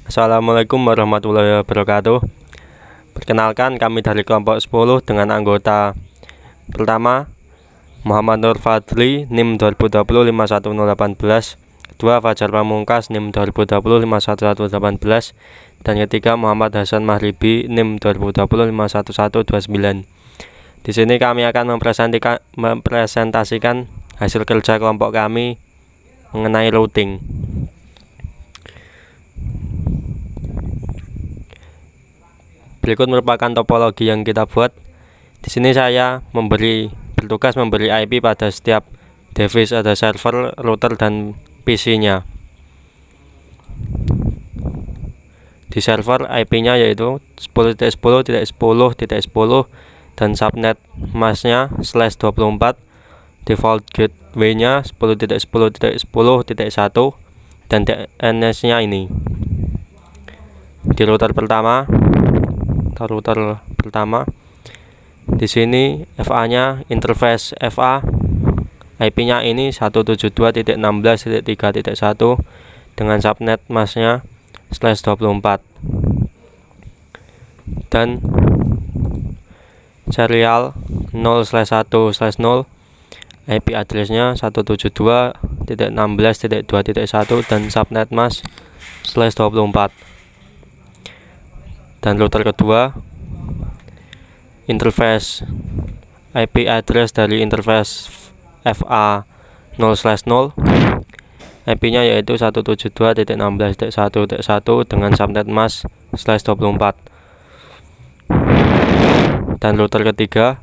Assalamualaikum warahmatullahi wabarakatuh. Perkenalkan, kami dari kelompok 10 dengan anggota pertama Muhammad Nur Fadli NIM 2020 51018, kedua Fajar Pamungkas NIM 2020 51118, dan ketiga Muhammad Hasan Mahribi NIM 2020 51129. Di sini kami akan mempresentasikan hasil kerja kelompok kami mengenai routing. Berikut merupakan topologi yang kita buat. Di sini saya bertugas memberi IP pada setiap device, ada server, router, dan PC-nya. Di server IP-nya yaitu 10.10.10.10 dan subnet mask-nya /24, default gateway-nya 10.10.10.1 dan DNS-nya ini. Di router pertama di sini FA-nya interface FA, IP-nya ini 172.16.3.1 dengan subnet mask-nya /24 dan serial 0/1/0, IP address-nya 172.16.2.1 dan subnet mask /24. Dan router kedua, interface IP address dari interface FA 0/0, IP-nya yaitu 172.16.1.1 dengan subnet mask /24. Dan router ketiga,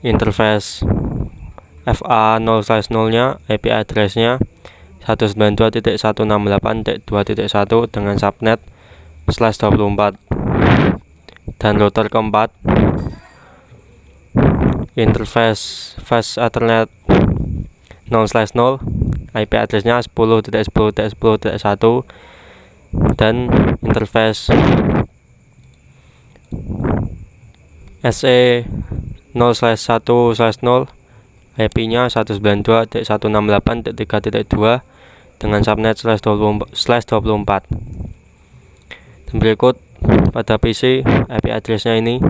interface FA 0/0-nya IP address-nya 192.168.2.1 dengan subnet /24. Dan router keempat, interface fast ethernet 0/0, IP address-nya 10.10.10.1 dan interface SE 0/1/0, IP-nya 192.168.3.2 dengan subnet /24. Dan berikut pada PC, IP address-nya ini.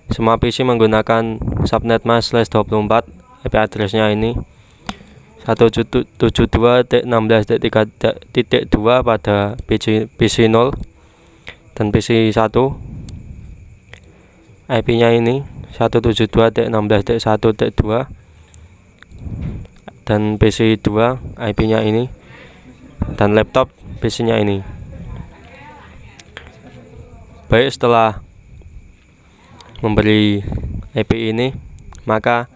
Semua PC menggunakan subnet mask /24, IP address-nya ini 172.16.3.2 pada PC 0 dan PC 1. IP-nya ini 172.16.1.2 dan PC 2 IP-nya ini, dan laptop PC-nya ini. Baik, setelah memberi IP ini, maka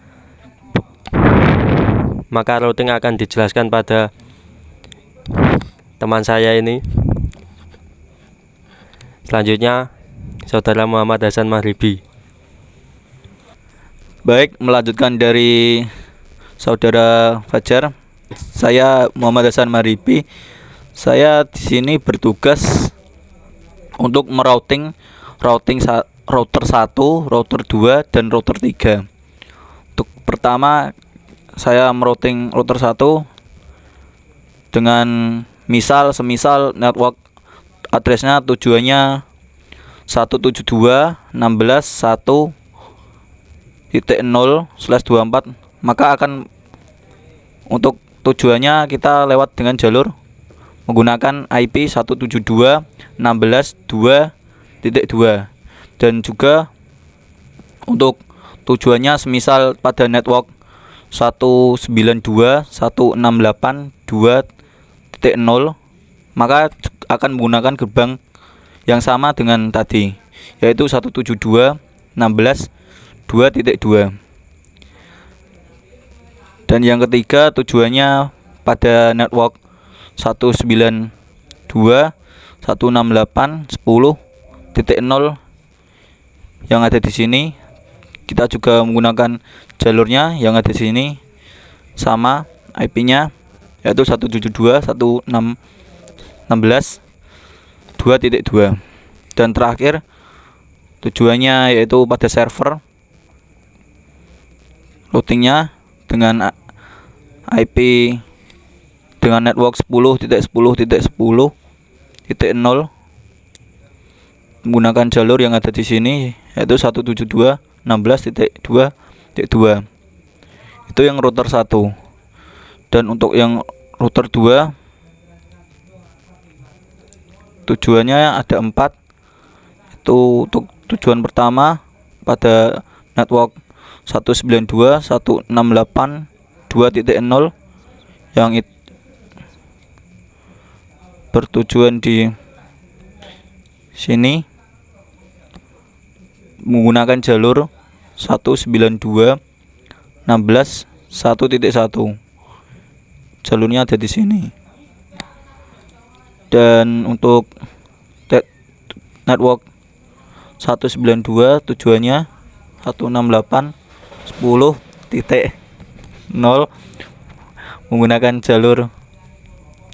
routing akan dijelaskan pada teman saya ini. Selanjutnya, Saudara Muhammad Hasan Mahribi. Baik, melanjutkan dari Saudara Fajar, saya Muhammad Hasan Mahribi. Saya di sini bertugas untuk router 1, router 2, dan router 3. Untuk pertama, saya merouting router 1 dengan semisal network address-nya tujuannya 172.16.1.0/24, maka akan untuk tujuannya kita lewat dengan jalur menggunakan IP 172.16.2.2, dan juga untuk tujuannya semisal pada network 192.168.2.0, maka akan menggunakan gerbang yang sama dengan tadi, yaitu 172.16.2.2. Dan yang ketiga, tujuannya pada network 192.168.10.0 yang ada di sini. Kita juga menggunakan jalurnya yang ada di sini, sama IP-nya yaitu 172.168.16.2.2. Dan terakhir, tujuannya yaitu pada server, routingnya dengan IP dengan network 10.10.10.0 menggunakan jalur yang ada di sini, yaitu 172.16.2.2. Itu yang router 1. Dan untuk yang router 2 tujuannya ada 4. Itu untuk tujuan pertama pada network 192.168.2.0 yang bertujuan di sini menggunakan jalur 192.16.1.1. Jalurnya ada di sini. Dan untuk network 192 tujuannya 168.10.0 menggunakan jalur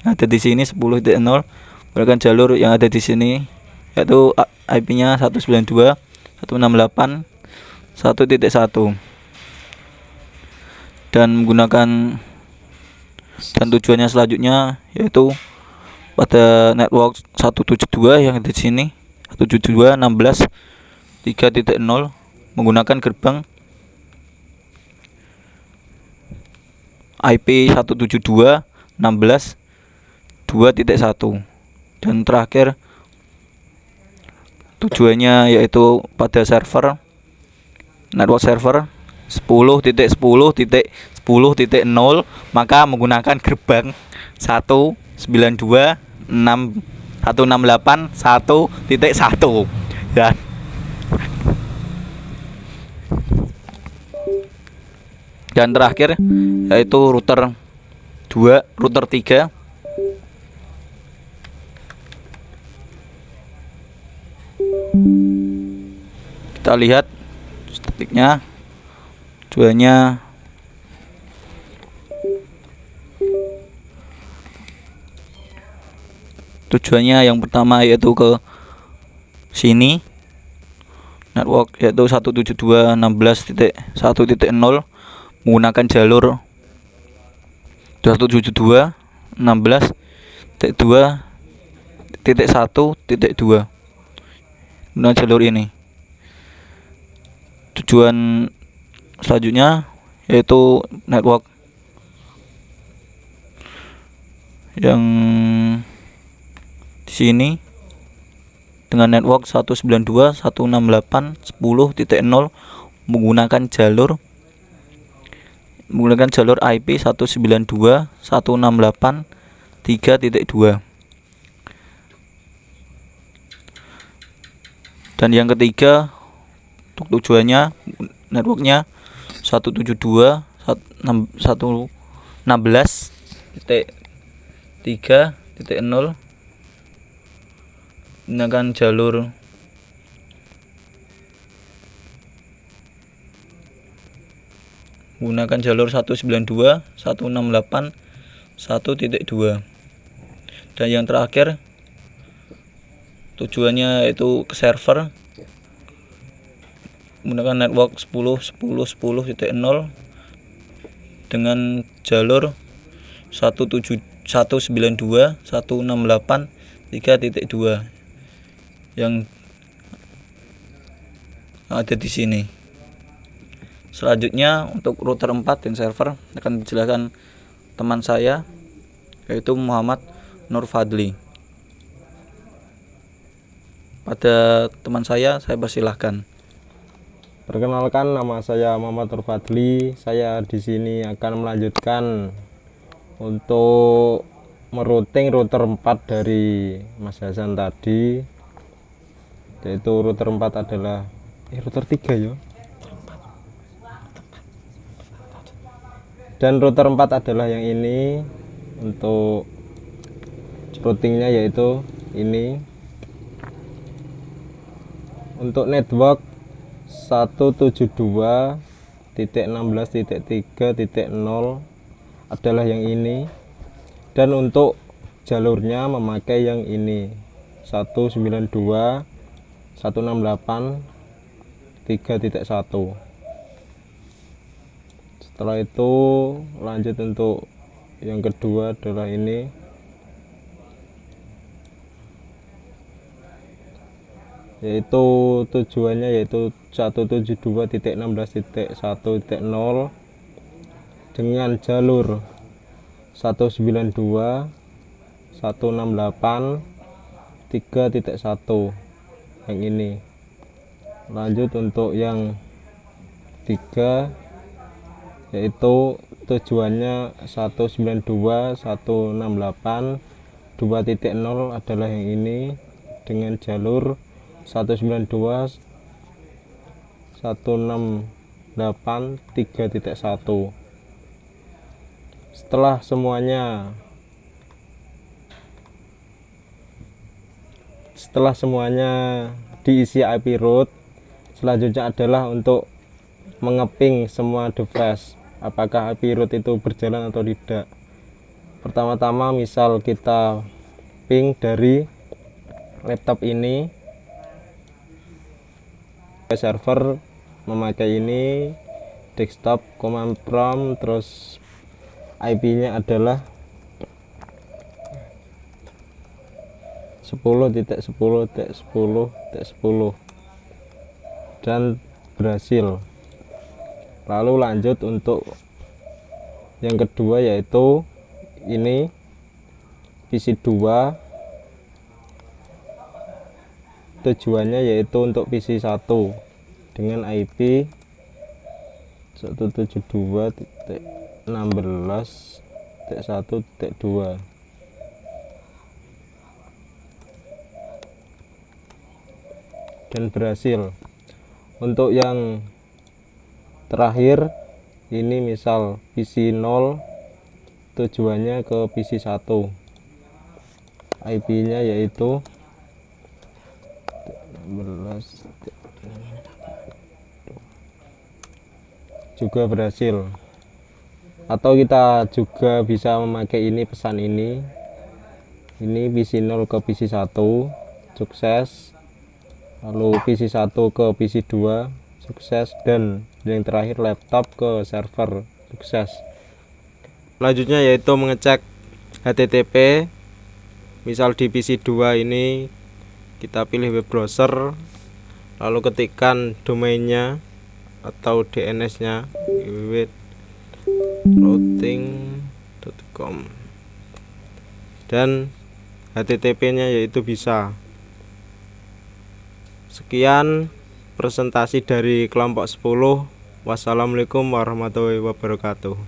yang ada di sini 10.0 menggunakan jalur yang ada di sini, yaitu IP-nya 192.168.1.1 dan menggunakan dan tujuannya selanjutnya yaitu pada network 172 yang ada di sini 172.16.3.0 menggunakan gerbang IP 172.16.2.1 dan terakhir tujuannya yaitu pada server network server 10.10.10.0 maka menggunakan gerbang 192.168.1.1 dan terakhir yaitu router 3 kita lihat statiknya. Tujuannya yang pertama yaitu ke sini network yaitu 172.16.1.0 menggunakan jalur 172.16.2.1.2 nah jalur ini. Tujuan selanjutnya yaitu network yang di sini dengan network 192.168.10.0 menggunakan jalur IP 192.168.3.2 dan yang ketiga untuk tujuannya networknya 172.116.3.0 menggunakan jalur menggunakan jalur 192.168.1.2 dan yang terakhir tujuannya yaitu ke server menggunakan network 10.10.10.0 dengan jalur 192.168.3.2 yang ada di sini. Selanjutnya untuk router 4 dan server akan dijelaskan teman saya yaitu Muhammad Nur Fadli. Pada teman saya persilahkan. Perkenalkan, nama saya Muhammad Nur Fadli. Saya di sini akan melanjutkan untuk merouting router 4 dari Mas Hasan tadi. Yaitu router 4 adalah router 3 ya. Dan router 4 adalah yang ini. Untuk routingnya yaitu ini. Untuk network 172.16.3.0 adalah yang ini. Dan untuk jalurnya memakai yang ini 192.168.3.1. Setelah itu lanjut untuk yang kedua adalah ini. Yaitu tujuannya yaitu 172.16.1.0 dengan jalur 192, 168, 3.1 yang ini. Lanjut untuk yang 3 yaitu tujuannya 192, 168, 2.0 adalah yang ini dengan jalur 192, 168, 3.1. Setelah semuanya diisi IP root, selanjutnya adalah untuk mengeping semua device apakah IP root itu berjalan atau tidak. Pertama-tama misal kita ping dari laptop ini server memakai ini desktop command prompt, terus IP-nya adalah 10.10.10.10 dan berhasil. Lalu lanjut untuk yang kedua yaitu ini PC 2, tujuannya yaitu untuk PC 1 dengan IP 172.16.1.2 dan berhasil. Untuk yang terakhir ini misal PC 0, tujuannya ke PC 1, IP nya yaitu 16, juga berhasil. Atau kita juga bisa memakai ini pesan ini PC 0 ke PC 1 sukses, lalu PC 1 ke PC 2 sukses, dan yang terakhir laptop ke server sukses. Selanjutnya yaitu mengecek HTTP. Misal di PC 2 ini kita pilih web browser, lalu ketikkan domainnya atau DNS nya www.routing.com dan HTTP nya yaitu bisa. Sekian presentasi dari kelompok 10. Wassalamualaikum warahmatullahi wabarakatuh.